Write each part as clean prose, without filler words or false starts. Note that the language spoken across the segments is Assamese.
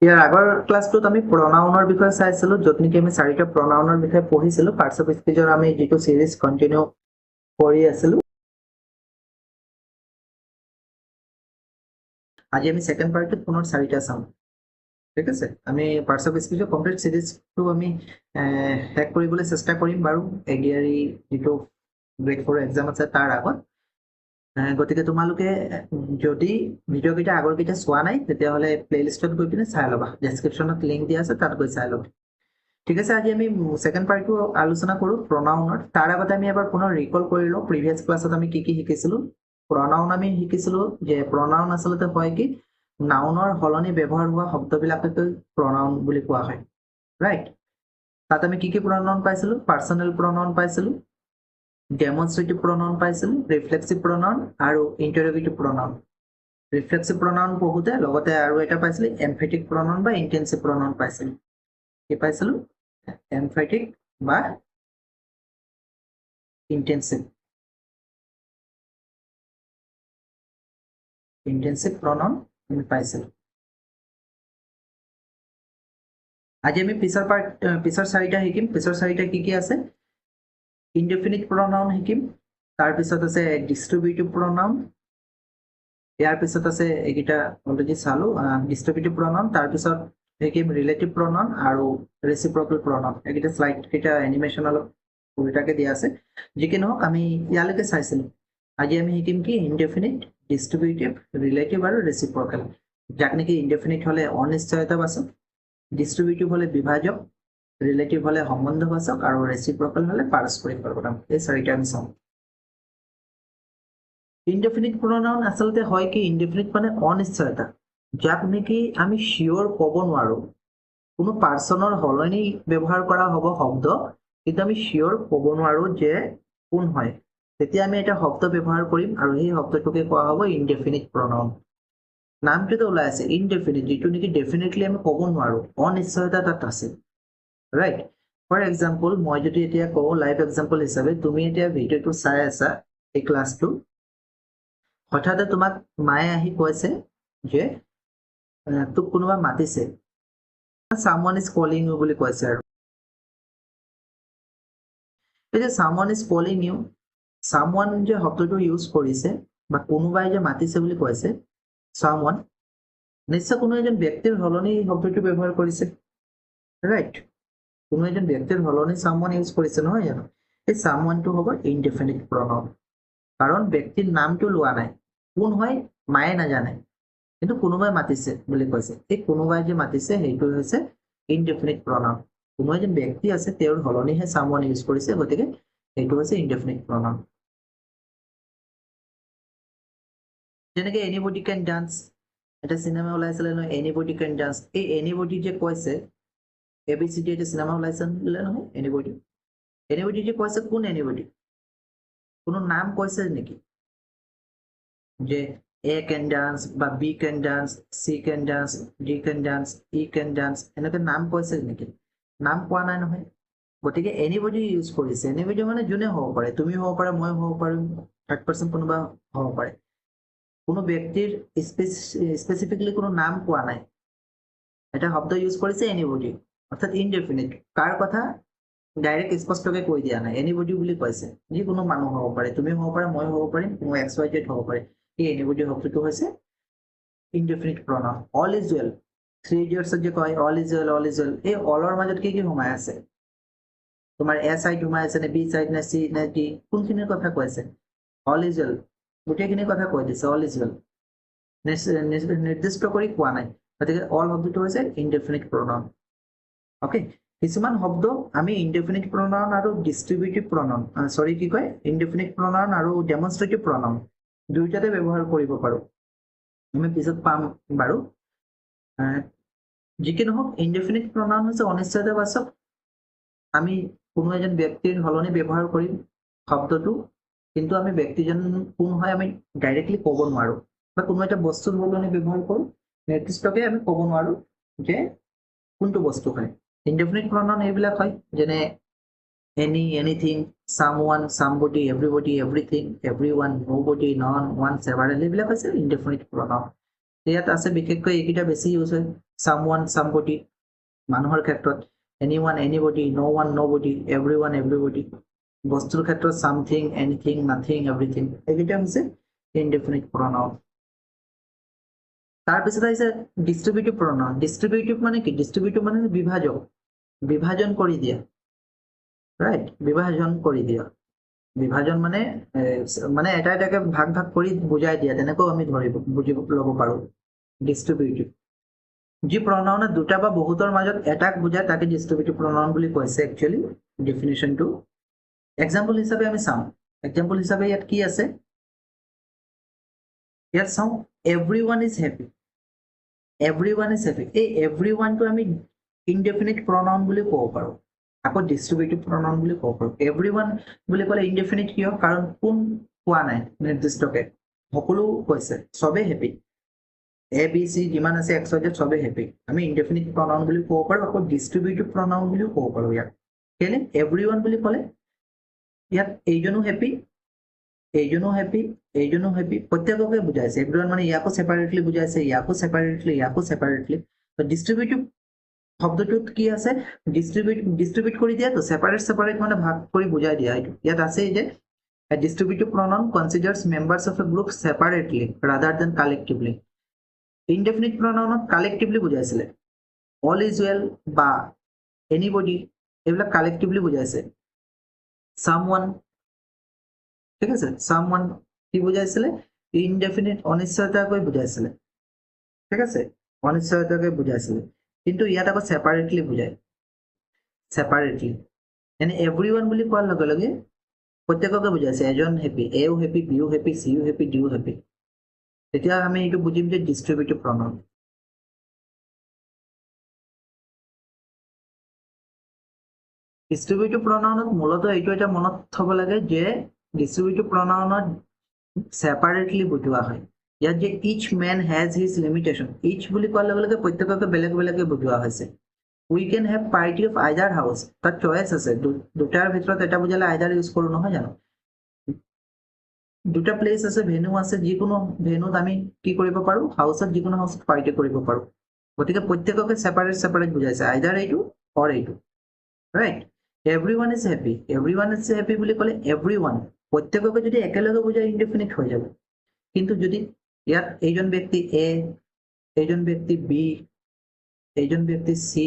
ইয়াৰ আগৰ ক্লাছটোত আমি প্ৰনাউনৰ বিষয়ে চাইছিলো য'ত নেকি আমি চাৰিটা প্ৰনাউনৰ বিষয়ে পঢ়িছিলো পাৰ্টছ অফ স্পীচৰ আমি যিটো সিৰিজ কন্টিনিউ কৰি আছিলো আজি আমি সেকেন্ড পাৰ্টত পুনৰ চাৰিটা চাম ঠিক আছে আমি পাৰ্টছ অফ স্পীচৰ কমপ্লিট সিৰিজটো আমি শেষ কৰিবলৈ চেষ্টা কৰিম বাৰু এডিআৰই যিটো গ্ৰেড 4 এক্সাম আছে তাৰ আগত গতিকে তোমালোকে যদি ভিডিঅ' কেইটা আগৰ কেইটা চোৱা নাই তেতিয়াহ'লে প্লেলিষ্টত গৈ পিনে চাই ল'বা ডেছক্ৰিপশ্যনত লিংক দিয়া আছে তাত গৈ চাই ল'বা ঠিক আছে আজি আমি সেকেন্ড পাৰ্টটো আলোচনা কৰো প্ৰনাউনৰ তাৰ আগতে আমি এবাৰ পুনৰ ৰিকল কৰি লওঁ প্ৰিভিয়াছ ক্লাছত আমি কি কি শিকিছিলো প্ৰনাউন আমি শিকিছিলো যে প্ৰনাউন আচলতে হয় কি নাউনৰ সলনি ব্যৱহাৰ হোৱা শব্দবিলাককে প্ৰনাউন বুলি কোৱা হয় ৰাইট তাত আমি কি কি প্ৰনাউন পাইছিলো পাৰ্চনেল প্ৰনাউন পাইছিলো ডেমনষ্ট্ৰেটিভ প্ৰনাউন পাইছিলো ৰিফ্লেক্সিভ প্ৰনাউন আৰু ইণ্টাৰগেটিভ প্ৰনাউন ৰিফ্লেক্সিভ প্ৰনাউন পঢ়োতে লগতে আৰু এটা পাইছিলো এমফেটিক প্ৰনাউন বা ইণ্টেনচিভ প্ৰনাউন পাইছিলো কি পাইছিলো এমফেটিক বা ইণ্টেনচিভ প্ৰনাউন আমি পাইছিলো আজি আমি পিছৰ চাৰিটা শিকিম পিছৰ চাৰিটা কি কি আছে ইনডেফিনিট প্ৰনাউন শিকিম তাৰপিছত আছে ডিষ্ট্ৰিবিউটিভ প্ৰনাউন ইয়াৰ পিছত আছে এইকেইটা অলৰেডি চালো ডিষ্ট্ৰিবিউটিভ প্ৰনাউন তাৰপিছত শিকিম ৰিলেটিভ প্ৰনাউন আৰু ৰেচিপ্ৰকেল প্ৰনাউন এইকেইটা শ্লাইড কেইটা এনিমেশ্যন অলপ উল্টাকে দিয়া আছে যি কি নহওক আমি ইয়ালৈকে চাইছিলো আজি আমি শিকিম কি ইনডেফিনিট ডিষ্ট্ৰিবিউটিভ ৰিলেটিভ আৰু ৰেচিপ্ৰকেল যাক নেকি ইনডেফিনিট হলে অনিশ্চয়তাবাচক ডিষ্ট্ৰিবিউটিভ হলে বিভাজক ৰিলেটিভ হলে সম্বন্ধবাচক আৰু ৰেচিপ্ৰকেল হলে পাৰস্পৰিক সৰ্বনাম এই চাৰিটা আমি চাওঁ ইনডেফিনিট প্ৰনাউন আচলতে হয় কি ইনডেফিনিট মানে অনিশ্চয়তা যাক নেকি আমি শিওৰ ক'ব নোৱাৰো কোনো পাৰ্চনৰ সলনি ব্যৱহাৰ কৰা হ'ব শব্দ কিন্তু আমি শিওৰ ক'ব নোৱাৰো যে কোন হয় তেতিয়া আমি এটা শব্দ ব্যৱহাৰ কৰিম আৰু সেই শব্দটোকে কোৱা হ'ব ইনডেফিনিট প্ৰনাউন নামটোতে ওলাই আছে ইনডেফিনিট যিটো নেকি ডেফিনেটলি আমি ক'ব নোৱাৰো অনিশ্চয়তা তাত আছে ৰাইট ফৰ এক্সাম্পল মই যদি এতিয়া কওঁ লাইভ এক্সাম্পল হিচাপে তুমি এতিয়া ভিডিঅ'টো চাই আছা এই ক্লাছটো হঠাতে তোমাক মায়ে আহি কৈছে যে তোক কোনোবা মাতিছে someone is calling you বুলি কৈছে আৰু এই যে someone is calling you someone যে শব্দটো ইউজ কৰিছে বা কোনোবাই যে মাতিছে বুলি কৈছে someone নিশ্চয় কোনো এজন ব্যক্তিৰ সলনি শব্দটো ব্যৱহাৰ কৰিছে ৰাইট কোনো এজন ব্যক্তিৰ সলনি someone ইউজ কৰিছে নহয় জানো এই someoneটো হ'ব ইনডেফিনিট প্ৰনাউন কাৰণ ব্যক্তিৰ নামটো লোৱা নাই কোন হয় মায়ে নাজানে কিন্তু কোনোবাই মাতিছে বুলি কৈছে এই কোনোবাই যে মাতিছে সেইটো হৈছে ইনডেফিনিট প্ৰনাউন কোনো এজন ব্যক্তি আছে তেওঁৰ সলনিহে someone ইউজ কৰিছে গতিকে সেইটো হৈছে ইনডেফিনিট প্ৰনাউন যেনেকে এনিবডি কেন ডান্স এটা চিনেমা ওলাইছিলে নহয় এনিবডি কেন ডান্স এই এনিবডি যে কৈছে এবিচিডি এটা চিনেমা ওলাইছে নহয় এনিবডি যে কৈছে কোন এনিবডি কোনো নাম কৈছে নেকি যে A can dance বা B can dance C can dance D can dance E can dance এনেকে নাম কৈছে নেকি নাম কোৱা নাই নহয় গতিকে এনিবডি ইউজ কৰিছে এনিবডি মানে যোনে হ'ব পাৰে তুমি হ'ব পাৰা মই হ'ব পাৰিম থাৰ্ড পাৰ্চন কোনোবা হ'ব পাৰে কোনো ব্যক্তিৰ স্পেচিফিকলি কোনো নাম কোৱা নাই এটা শব্দ ইউজ কৰিছে এনিবডি অৰ্থাৎ ইনডেফিনিট কাৰ কথা ডাইৰেক্ট স্পষ্টকে কৈ দিয়া নাই এনিবডি বুলি কৈছে যিকোনো মানুহ হ'ব পাৰে তুমি হ'ব পাৰা মই হ'ব পাৰিম কোনো XYZ হ'ব পাৰে এই এনিবডি শব্দটো হৈছে ইনডেফিনিট প্ৰনাউন অল ইজ ৱেল 3 ইডিয়টছত যে কয় অল ইজ ৱেল এই অলৰ মাজত কি কি সোমাই আছে তোমাৰ এ সাইড সোমাই আছে নে বি সাইড নে সি নে ডি কোনখিনিৰ কথা কৈছে অল ইজ ৱেল গোটেইখিনি কথা কৈ দিছে অল ইজ ৱেল নিৰ্দিষ্ট কৰি কোৱা নাই গতিকে অল শব্দটো হৈছে ইনডেফিনিট প্ৰনাউন অকে কিছুমান শব্দ আমি ইনডেফিনিট প্ৰনাউন আৰু ডিষ্ট্ৰিবিউটিভ প্ৰনাউন সৰি কি কয় ইনডেফিনিট প্ৰনাউন আৰু ডেমনষ্ট্ৰেটিভ প্ৰনাউন দুইটাতে ব্যৱহাৰ কৰিব পাৰো আমি পিছত পাম বাৰু যি কি নহওক ইনডেফিনিট প্ৰনাউন হৈছে অনিশ্চয়তাবাচক আমি কোনো এজন ব্যক্তিৰ সলনি ব্যৱহাৰ কৰিম শব্দটো কিন্তু আমি ব্যক্তিজন কোন হয় আমি ডাইৰেক্টলি ক'ব নোৱাৰো বা কোনো এটা বস্তুৰ সলনি ব্যৱহাৰ কৰোঁ নিৰ্দিষ্টকে আমি ক'ব নোৱাৰো যে কোনটো বস্তু হয় ইনডেফিনিট প্ৰনাউন এইবিলাক হয় যেনে any anything someone somebody everybody everything everyone nobody none one several এইবিলাক হৈছে ইনডেফিনিট প্ৰনাউন ইয়াত আছে বিশেষকৈ এইকেইটা বেছি ইউজ হয় someone somebody মানুহৰ ক্ষেত্ৰত anyone anybody no one nobody everyone everybody বস্তুৰ ক্ষেত্ৰত something anything nothing everything এইকেইটা হৈছে indefinite pronoun তাৰপিছত আহিছে distributive pronoun distributive মানে কি distributive মানে বিভাজন কৰি দিয়া right বিভাজন কৰি দিয়া বিভাজন মানে মানে এটা এটাকে ভাগ ভাগ কৰি বুজাই দিয়া তেনেকৈ আমি ধৰিব বুজিব ল'ব পাৰো distributive যি pronoun দুটা বা বহুতৰ মাজত এটাক বুজায় তাকে distributive pronoun বুলি কৈছে actually definition টো example হিচাপে আমি চাম example হিচাপে ইয়াত কি আছে ইয়াত চাও everyone is happy এই everyone টো আমি indefinite pronoun বুলি ক'ব পাৰো আকৌ distributive pronoun বুলি ক'ব পাৰো everyone বুলি ক'লে indefinite কিয় কাৰণ কোন কোৱা নাই নিৰ্দিষ্টকে সকলো কৈছে সবে happy A, B, C যিমান আছে X, Y, Z সবে happy আমি indefinite pronoun বুলি ক'ব পাৰো আকৌ distributive pronoun বুলি ক'ব পাৰো ইয়াত কেলে everyone বুলি ক'লে ইয়াত এইজনো happy প্ৰত্যেককে বুজাইছে everyone মানে ইয়াকো separately বুজাইছে ইয়াকো separately তো distributive শব্দটোত কি আছে ডিস্ট্ৰিবিউট কৰি দিয়া তো সেপাৰেট মানে ভাগ কৰি বুজাই দিয়া এইটো ইয়াত আছে যে a distributive pronoun considers members of a group separately rather than collectively indefinite pronoun collectively বুজাইছিলে all is well বা anybody এইবিলাক collectively বুজাইছে someone ঠিক আছে someone কি বুজাইছিলে indefinite অনিশ্চয়তাকৈ বুজাইছিলে ঠিক আছে অনিশ্চয়তাকৈ বুজাইছিলে কিন্তু ইয়াত আকৌ সেপাৰেটলি বুজায় সেপাৰেটলি মানে এভৰিওয়ান বুলি কোৱাৰ লগে লগে প্ৰত্যেককে বুজাইছে এজন হেপি এও হেপি বিও হেপি সিও হেপি ডিও হেপি তেতিয়া আমি এইটো বুজিম যে ডিস্ট্ৰিবিউটিভ প্ৰনাউন ডিস্ট্ৰিবিউটিভ প্ৰনাউনত মূলত এইটো এটা মনত থব লাগে যে ডিস্ট্ৰিবিউটিভ প্ৰনাউনত সেপাৰেটলি বুজোৱা হয় ইয়াত যে ইচ ম্যান হ্যাজ হিজ লিমিটেশন ইচ বুলি কোৱাৰ লগে লগে প্ৰত্যেককে বেলেগ বেলেগে বুজোৱা হৈছে we can have party of either house তাত চয়েস আছে দুটাৰ ভিতৰত এটা বুজালে either ইউজ কৰো নহয় জানো দুটা প্লেস আছে ভেনু আছে যিকোনো ভেনুত আমি কি কৰিব পাৰো হাউসত যিকোনো হাউসত পাৰ্টি কৰিব পাৰো গতিকে প্ৰত্যেককে সেপাৰেট বুজাইছে either এইটো or এইটো right everyone is happy বুলি ক'লে everyone প্ৰত্যেককে যদি একেলগে বুজাই ইনডিফিনিট হৈ যাব কিন্তু যদি ইয়াত এইজন ব্যক্তি এ এইজন ব্যক্তি বি এইজন ব্যক্তি সি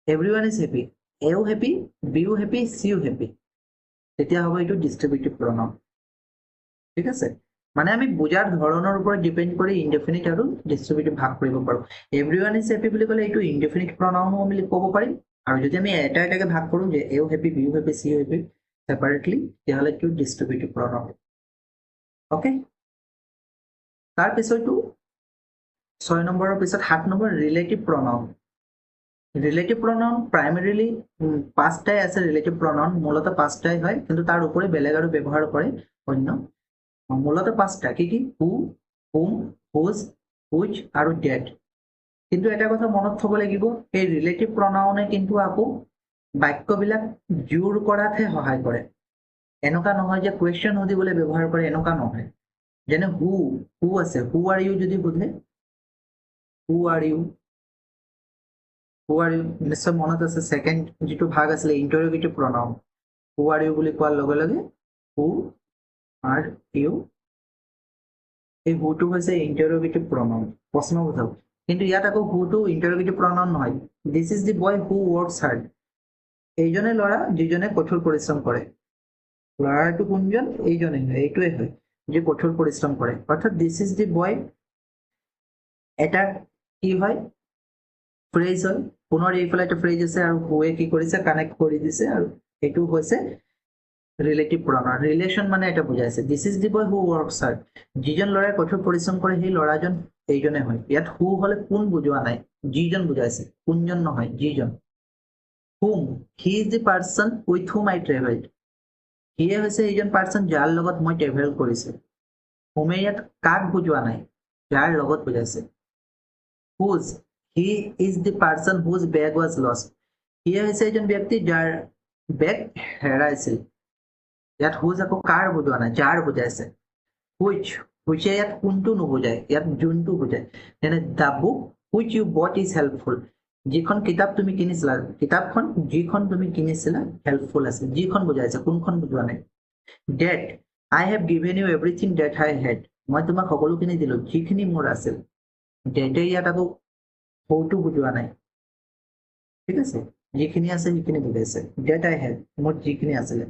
everyone is happy এও happy বিও happy সিও happy তেতিয়া হ'ব এইটো ডিস্ট্ৰিবিউটিভ pronoun ঠিক আছে মানে আমি বুজাৰ ধৰণৰ ওপৰত ডিপেন্ড কৰি ইনডিফিনিট আৰু ডিস্ট্ৰিবিউটিভ ভাগ কৰিব পাৰো everyone is happy বুলি ক'লে এইটো ইনডিফিনিট pronoun আমি ক'ব পাৰিম আৰু যদি আমি এটা এটাকে ভাগ কৰো যে এও happy বিও happy সিও happy সেপাৰেটলি তেতিয়াহ'লে এইটো ডিস্ট্ৰিবিউটিভ pronoun ওকে তাৰ পিছতো 6 নম্বৰৰ পিছত 7 number relative pronoun relative pronoun প্ৰাইমাৰিলি পাঁচটাই আছে ৰিলেটিভ pronoun মূলত পাঁচটাই হয় কিন্তু তাৰ উপৰি বেলেগ আৰু ব্যৱহাৰ কৰে অন্য মূলত পাঁচটা কি কি who whom whose which আৰু that কিন্তু এটা কথা মনত থব লাগিব এই ৰিলেটিভ pronounে কিন্তু আকৌ বাক্যবিলাক জোৰ কৰাতহে সহায় কৰে এনেকা নহয় যে কোৱেশ্চন সুধিবলৈ ব্যৱহাৰ কৰে এনেকা নহয় যেনে who আছে who are you যদি বুঝে who are you নিশ্চয় মনত আছে সেকেন্ড যেটো ভাগ আছিল ইন্টাৰোগেটিভ pronoun who are you বুলি কোৱাৰ লগে লগে who are you এই who টো হৈছে ইন্টাৰোগেটিভ pronoun প্ৰশ্নবোধক কিন্তু ইয়াত আকৌ who টো ইন্টাৰোগেটিভ pronoun নহয় this is the boy who works hard এইজনে ল'ৰা যিজনে কঠোৰ পৰিশ্ৰম কৰে ল'ৰাটো কোনজন এইজনে এইটোৱে হয় যে কঠোৰ পৰিশ্ৰম কৰে অৰ্থাৎ this is the boy এটা কি হয় ফ্ৰেজ হয় পুনৰ এইফালে এটা ফ্ৰেজ আছে আৰু হুৱে কি কৰিছে কানেক্ট কৰি দিছে আৰু এটো হৈছে ৰিলেটিভ pronoun ৰিলেশন মানে এটা বুজাইছে this is the boy who works hard যিজন ল'ৰাই কঠোৰ পৰিশ্ৰম কৰে সেই ল'ৰাজন এইজনে হয় ইয়াত who হলে কোন বুজোৱা নাই যিজন বুজাইছে কোনজন নহয় যিজন whom he is the person with whom I traveled he হৈছে এইজন পাৰসন যাৰ লগত মই ট্ৰেভেল কৰিছো whom ইয়াত কাক বুজোৱা নাই যাৰ লগত বুজাইছে whose he is the person whose bag was lost he হৈছে এজন ব্যক্তি যাৰ বেগ হেৰাইছিল ইয়াত whose আকৌ কাৰ বুজোৱা নাই যাৰ বুজাইছে which ইয়াত কোনটো নুবুজায় ইয়াত যোনটো বুজায় যেনে the book which you bought is helpful. যিখন কিতাপ তুমি কিনিছিলা কিতাপখন যিখন তুমি কিনিছিলা হেল্পফুল আছে যিখন বুজাইছে কোনখন বুজোৱা নাই that I have given you everything that I had মই তোমাক সকলোখিনি দিলো যিখিনি মোৰ আছিল that ইয়াত আকৌ হৌটো বুজোৱা নাই ঠিক আছে যিখিনি আছে সেইখিনি বুজাইছে that I had মোৰ যিখিনি আছিলে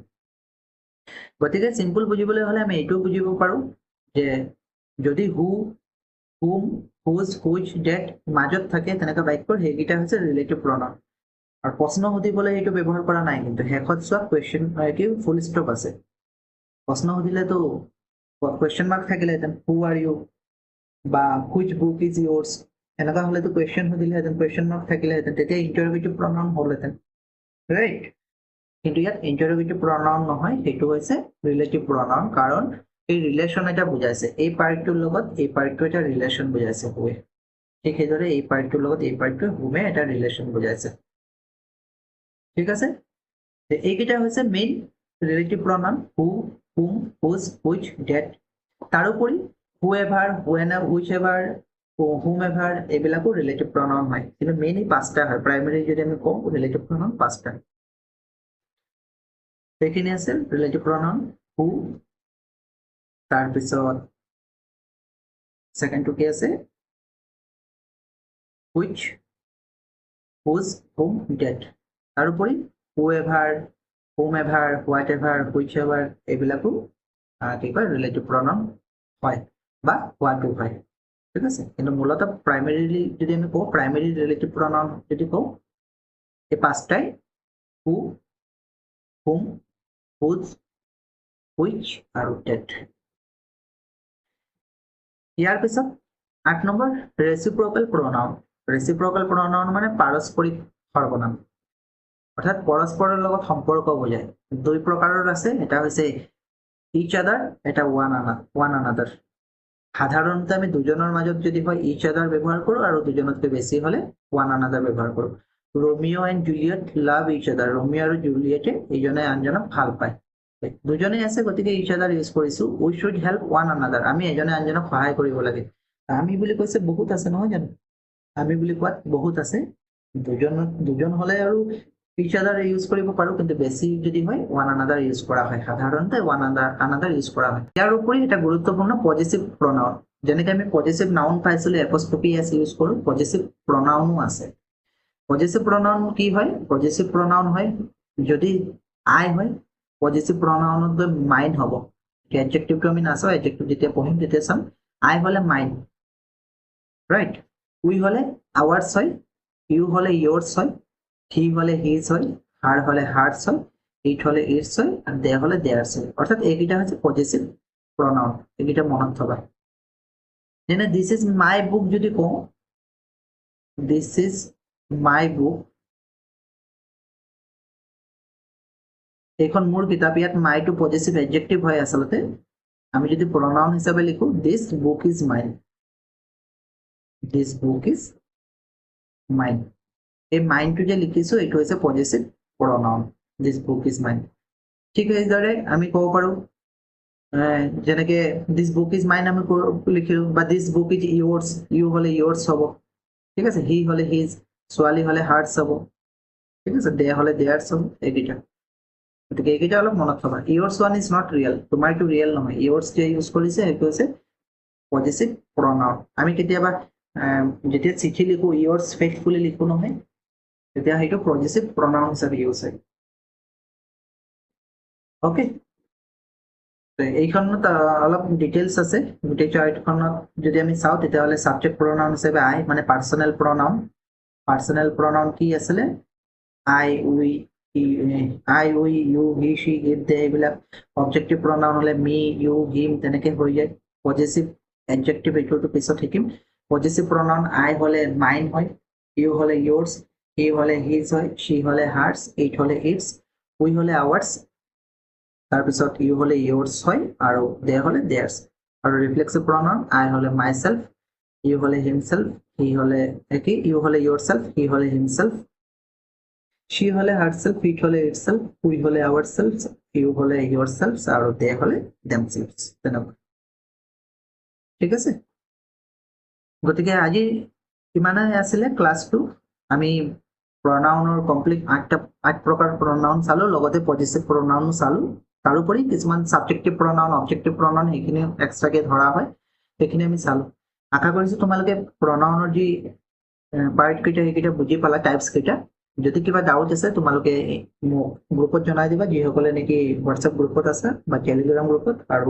গতিকে সিম্পল বুজিবলৈ হলে আমি এইটো বুজিব পাৰো যে যদি who whom whose which that মাজত থাকে তেনেকা বাক্যৰ সেইকেইটা হৈছে ৰিলেটিভ প্ৰনাউন আৰু প্ৰশ্ন সুধিবলৈ এইটো ব্যৱহাৰ কৰা নাই কিন্তু শেষত চোৱা কুৱেশ্যন কি ফুল ষ্টপ আছে প্ৰশ্ন সুধিলেতো কুৱেশ্যন মাৰ্ক থাকিলেহেঁতেন হু আৰ ইউ বা হুইচ বুক ইজ ইয়ৰ্ছ এনেকুৱা হ'লেতো কুৱেশ্যন সুধিলেহেঁতেন কুৱেশ্যন মাৰ্ক থাকিলেহেঁতেন তেতিয়া ইণ্টাৰভিউটিভ প্ৰনাউন হ'লহেঁতেন ৰাইট কিন্তু ইয়াত ইণ্টাৰভিউটিভ প্ৰনাউন নহয় সেইটো হৈছে ৰিলেটিভ প্ৰনাউন কাৰণ এই ৰিলেশ্যন এটা বুজাইছে এই পাৰ্টটোৰ লগত এই পাৰ্টটো এটা ৰিলেশ্যন বুজাইছে হুৱে ঠিক সেইদৰে এই পাৰ্টটোৰ লগত এই পাৰ্টটোৱে হুমে এটা ৰিলেশ্যন বুজাইছে ঠিক আছে এইকেইটা হৈছে মেইন ৰিলেটিভ প্ৰনাউন হু হুম হুজ হুইচ ডেট তাৰোপৰি হুএভাৰ হুইচএভাৰ হুমএভাৰ এইবিলাকো ৰিলেটিভ প্ৰনাউন হয় কিন্তু মেইন এই পাঁচটা হয় প্ৰাইমেৰী যদি আমি কওঁ ৰিলেটিভ প্ৰনাউন পাঁচটা সেইখিনি আছে ৰিলেটিভ প্ৰনাউন হু তাৰপিছত সেকেন্ডটো কি আছে which whose whom that তাৰোপৰি whoever whomever whatever whichever এইবিলাকো কি কয় ৰিলেটিভ প্ৰনাউন হয় বা হোৱাটো হয় ঠিক আছে কিন্তু মূলত প্ৰাইমেৰীলি যদি আমি কওঁ প্ৰাইমেৰী ৰিলেটিভ প্ৰনাউন যদি কওঁ এই পাঁচটাই who whom whose which আৰু that ইয়াৰ পিছত 8 নম্বৰ ৰেচিপ্ৰকেল প্ৰনাউন ৰেচিপ্ৰকেল প্ৰনাউন মানে পাৰস্পৰিক সৰ্বনাম অৰ্থাৎ পৰস্পৰৰ লগত সম্পৰ্ক বুজায় দুই প্ৰকাৰৰ আছে এটা হৈছে ইচ আদাৰ এটা ওৱান আনাদাৰ সাধাৰণতে আমি দুজনৰ মাজত যদি হয় ইচ আদাৰ ব্যৱহাৰ কৰোঁ আৰু দুজনতকৈ বেছি হ'লে ওৱান আনাদাৰ ব্যৱহাৰ কৰোঁ ৰোমিঅ' এণ্ড জুলিয়েট লাভ ইচ আদাৰ ৰোমিঅ' আৰু জুলিয়েটে ইজনে আনজনক ভাল পায় দুজনেই আছে গতিকে ইচ আদাৰ ইউজ কৰিছোঁ উই শুড হেল্প ওৱান আনাদাৰ আমি এজনে আনজনক সহায় কৰিব লাগে আমি বুলি কৈছে বহুত আছে নহয় জানো আমি বুলি কোৱাত বহুত আছে দুজন হ'লে আৰু ইচ আদাৰ ইউজ কৰিব পাৰোঁ কিন্তু বেছি যদি হয় ওৱান আনাদাৰ ইউজ কৰা হয় সাধাৰণতে ওৱান আনাদাৰ ইউজ কৰা হয় ইয়াৰ উপৰি এটা গুৰুত্বপূৰ্ণ পজিটিভ প্ৰনাউন যেনেকৈ আমি পজিটিভ নাউন পাইছিলোঁ এপষ্ট্ৰফি এছ ইউজ কৰোঁ পজিটিভ প্ৰনাউনো আছে পজিটিভ প্ৰনাউন কি হয় পজিটিভ প্ৰনাউন হয় যদি আই হয় পজিটিভ প্ৰনাউনত মাইন হ'ব এডজেক্টিভটো আমি নাচাওঁ এডজেক্টিভ যেতিয়া পঢ়িম তেতিয়া চাম আই হ'লে মাইন ৰাইট উই হ'লে আৱাৰ্ছ হয় ইউ হ'লে ইয়ৰ্ছ হয় হি হ'লে হিজ হয় হাৰ হ'লে হাৰ্টছ হয় ইট হ'লে ইটছ হয় আৰু দে হ'লে দেয়াৰ্ছ হয় অৰ্থাৎ এইকেইটা হৈছে পজিটিভ প্ৰনাউন এইকেইটা মনত থবা যেনে দিছ ইজ মাই বুক যদি কওঁ দিছ ইজ মাই বুক এইখন মোৰ কিতাপ ইয়াত মাইটো পজিটিভ এডজেক্টিভ হয় আচলতে আমি যদি প্ৰনাউন হিচাপে লিখো this book is mine this book is mine এই মাইনটো যে লিখিছো এইটো হৈছে positive pronoun this book is mine ঠিক সেইদৰে আমি ক'ব পাৰোঁ যেনেকে দিছ বুক ইজ মাইন আমি লিখিলোঁ বা দিছ বুক ইজ ইয়ৰ্ছ ইউ হ'লে ইয়ৰ্ছ হ'ব ঠিক আছে হি হ'লে হিজ ছোৱালী হ'লে হাৰ্টছ হ'ব ঠিক আছে দে হ'লে দেয়াৰ্ছ হ'ব এইকেইটা গতিকে এইকেইটা অলপ মনত থবা years one is not real তোমাৰ এইটো ৰিয়েল নহয় ইয়ৰ্ছ যে ইউজ কৰিছে সেইটো হৈছে পজিটিভ প্ৰনাউন আমি কেতিয়াবা যেতিয়া চিঠি লিখো ইয়ৰ্ছ ফেইথফুলি লিখো নহয় তেতিয়া সেইটো পজিটিভ প্ৰনাউন হিচাপে ইউজ হয় অ'কে এইখনত অলপ ডিটেইলছ আছে গোটেই চাৰ্টখনত যদি আমি চাওঁ তেতিয়াহ'লে ছাবজেক্ট প্ৰনাউন হিচাপে আই মানে পাৰ্চনেল প্ৰনাউন কি আছিলে আই উই ইউ হি শ্বি ইট দে এইবিলাক অবজেক্টিভ প্ৰনাউন হ'লে মি ইউ হিম তেনেকৈ হৈ যায় পজিটিভ এডজেক্টিভ এইটোতো পিছত শিকিম পজিটিভ প্ৰনাউন আই হ'লে মাইন হয় ইউ হ'লে ইয়ৰ্ছ হি হ'লে হিজ হয় শ্বি হ'লে হাৰ্টছ ইট হ'লে ইটছ উই হ'লে আৱাৰ্ছ তাৰপিছত ইউ হ'লে ইয়ৰ্ছ হয় আৰু দে হ'লে দেয়াৰ্ছ আৰু ৰিফ্লেক্সিভ প্ৰনাউন আই হ'লে মাই চেল্ফ ইউ হ'লে হিমছেল্ফ হি হ'লে কি ইউ হ'লে ইয়ৰ চেল্ফ হি হ'লে হিমছেল্ফ she হলে herself it হলে itself we হলে ourselves you হলে yourselves আৰু they হলে themselves তেনেকুৱা ঠিক আছে গতিকে আজি কিমানে আছিলে ক্লাছ 2 আমি প্ৰনাউনৰ কমপ্লিট 8 প্ৰকাৰ প্ৰনাউন চালো লগতে পজিটিভ প্ৰনাউন চালো তাৰোপৰি কিছুমান সাবজেক্টিভ প্ৰনাউন অবজেক্টিভ প্ৰনাউন এইখিনি এক্সট্ৰাকে ধৰা হয় সেইখিনি আমি চালো আশা কৰিছো তোমালোকে প্ৰনাউনৰ যি পাৰ্ট কেইটা সেইকেইটা বুজি পালা টাইপছ কেইটা যদি কিবা ডাউট আছে তোমালোকে গ্ৰুপত জনাই দিবা যিসকলে নেকি হোৱাটছএপ গ্ৰুপত আছে বা টেলিগ্ৰাম গ্ৰুপত আৰু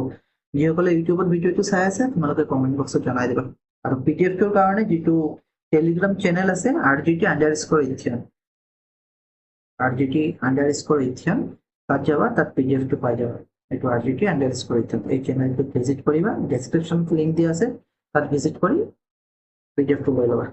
যিসকলে ইউটিউবত ভিডিঅ'টো চাই আছে তোমালোকে কমেণ্ট বক্সত জনাই দিবা আৰু পিডিএফটোৰ কাৰণে যিটো টেলিগ্রাম চ্যানেল আছে RGT_Ethiopian RGT_Ethiopian তাত যাবা তাত পিডিএফটো পাই যাবা এইটো RGT_Ethiopian এই চ্যানেলটো ভিজিট কৰিবা ডেসক্ৰিপশনত লিংক দিয়া আছে তাত ভিজিট কৰি পিডিএফটো লৈ ল'বা